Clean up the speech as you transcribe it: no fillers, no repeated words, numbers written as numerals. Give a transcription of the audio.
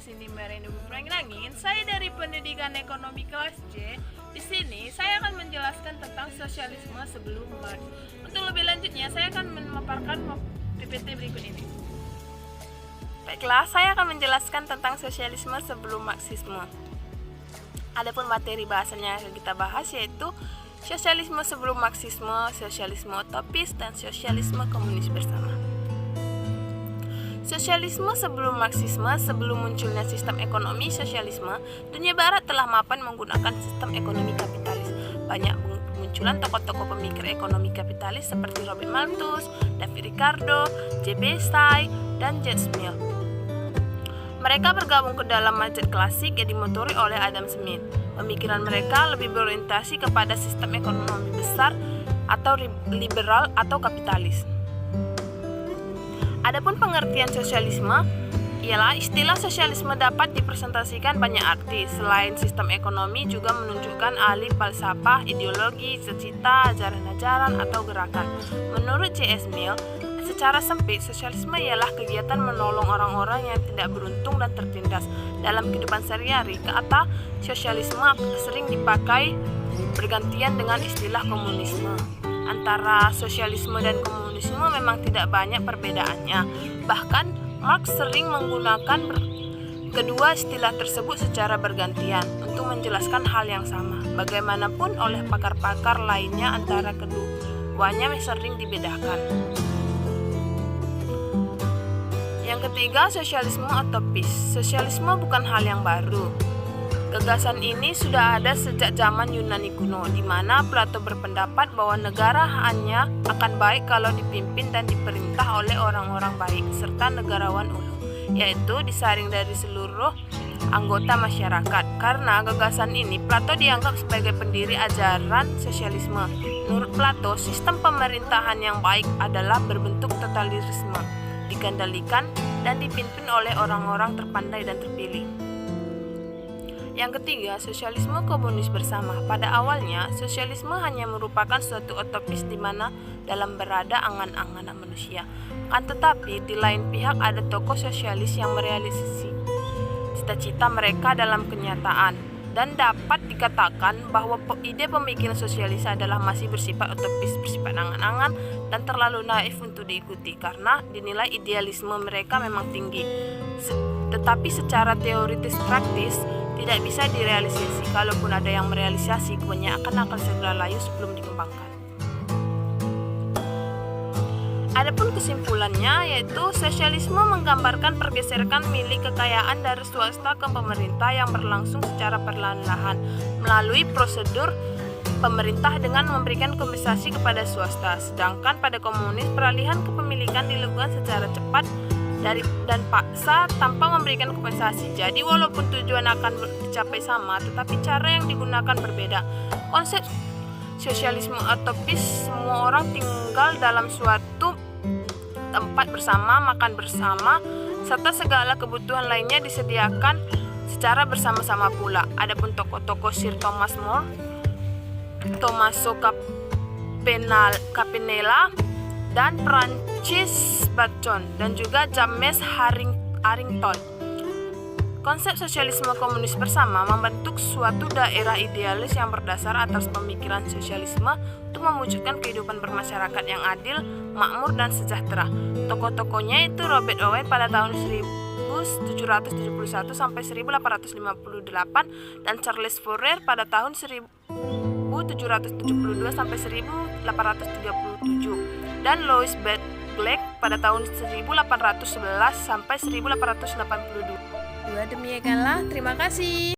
Cindy Marindu Angin. Saya dari Pendidikan Ekonomi kelas C. Di sini saya akan menjelaskan tentang sosialisme sebelum Marx. Untuk lebih lanjutnya, saya akan memaparkan PPT berikut ini. Baiklah, saya akan menjelaskan tentang sosialisme sebelum Marxisme. Adapun materi bahasanya yang kita bahas yaitu sosialisme sebelum Marxisme, sosialisme utopis, dan sosialisme komunis bersama. Sosialisme sebelum Marxisme, sebelum munculnya sistem ekonomi sosialisme, dunia barat telah mapan menggunakan sistem ekonomi kapitalis. Banyak munculan tokoh-tokoh pemikir ekonomi kapitalis seperti Robert Malthus, David Ricardo, J.B. Say, dan James Mill. Mereka bergabung ke dalam mazhab klasik yang dimotori oleh Adam Smith. Pemikiran mereka lebih berorientasi kepada sistem ekonomi besar atau liberal atau kapitalis. Adapun pengertian sosialisme ialah istilah sosialisme dapat dipresentasikan banyak arti. Selain sistem ekonomi juga menunjukkan ahli falsafah, ideologi, cita-cita, ajaran-ajaran atau gerakan. Menurut J.S. Mill, secara sempit sosialisme ialah kegiatan menolong orang-orang yang tidak beruntung dan tertindas dalam kehidupan sehari-hari. Kata sosialisme sering dipakai bergantian dengan istilah komunisme. Antara sosialisme dan komunisme memang tidak banyak perbedaannya. Bahkan Marx sering menggunakan kedua istilah tersebut secara bergantian untuk menjelaskan hal yang sama. Bagaimanapun oleh pakar-pakar lainnya antara keduanya sering dibedakan. Yang ketiga, sosialisme utopis. Sosialisme bukan hal yang baru. Gagasan ini sudah ada sejak zaman Yunani kuno, di mana Plato berpendapat bahwa negara hanya akan baik kalau dipimpin dan diperintah oleh orang-orang baik, serta negarawan ulu, yaitu disaring dari seluruh anggota masyarakat. Karena gagasan ini, Plato dianggap sebagai pendiri ajaran sosialisme. Menurut Plato, sistem pemerintahan yang baik adalah berbentuk totalitarisme, dikendalikan dan dipimpin oleh orang-orang terpandai dan terpilih. Yang ketiga, sosialisme komunis bersama. Pada awalnya, sosialisme hanya merupakan suatu utopis di mana dalam berada angan-angan manusia. Kan tetapi, di lain pihak ada tokoh sosialis yang merealisasi cita-cita mereka dalam kenyataan. Dan dapat dikatakan bahwa ide pemikiran sosialis adalah masih bersifat utopis, bersifat angan-angan, dan terlalu naif untuk diikuti karena dinilai idealisme mereka memang tinggi. Tetapi secara teoritis praktis, tidak bisa direalisasi. Kalaupun ada yang merealisasi, kebanyakan akan segera layu sebelum dikembangkan. Adapun kesimpulannya yaitu sosialisme menggambarkan pergeseran milik kekayaan dari swasta ke pemerintah yang berlangsung secara perlahan-lahan melalui prosedur pemerintah dengan memberikan kompensasi kepada swasta. Sedangkan pada komunis peralihan kepemilikan dilakukan secara cepat dan paksa tanpa memberikan kompensasi. Jadi walaupun tujuan akan dicapai sama, tetapi cara yang digunakan berbeda. Konsep sosialisme utopis, semua orang tinggal dalam suatu tempat bersama, makan bersama, serta segala kebutuhan lainnya disediakan secara bersama-sama pula. Adapun tokoh-tokoh Sir Thomas More, Tommaso Campanella, dan Francis Bacon, dan juga James Harrington. Konsep sosialisme komunis bersama membentuk suatu daerah idealis yang berdasar atas pemikiran sosialisme untuk mewujudkan kehidupan bermasyarakat yang adil, makmur, dan sejahtera. Tokoh-tokohnya itu Robert Owen pada tahun 1771 sampai 1858 dan Charles Fourier pada tahun 1772 sampai 1837 dan Louis Black pada tahun 1811 sampai 1882. Demikianlah, terima kasih.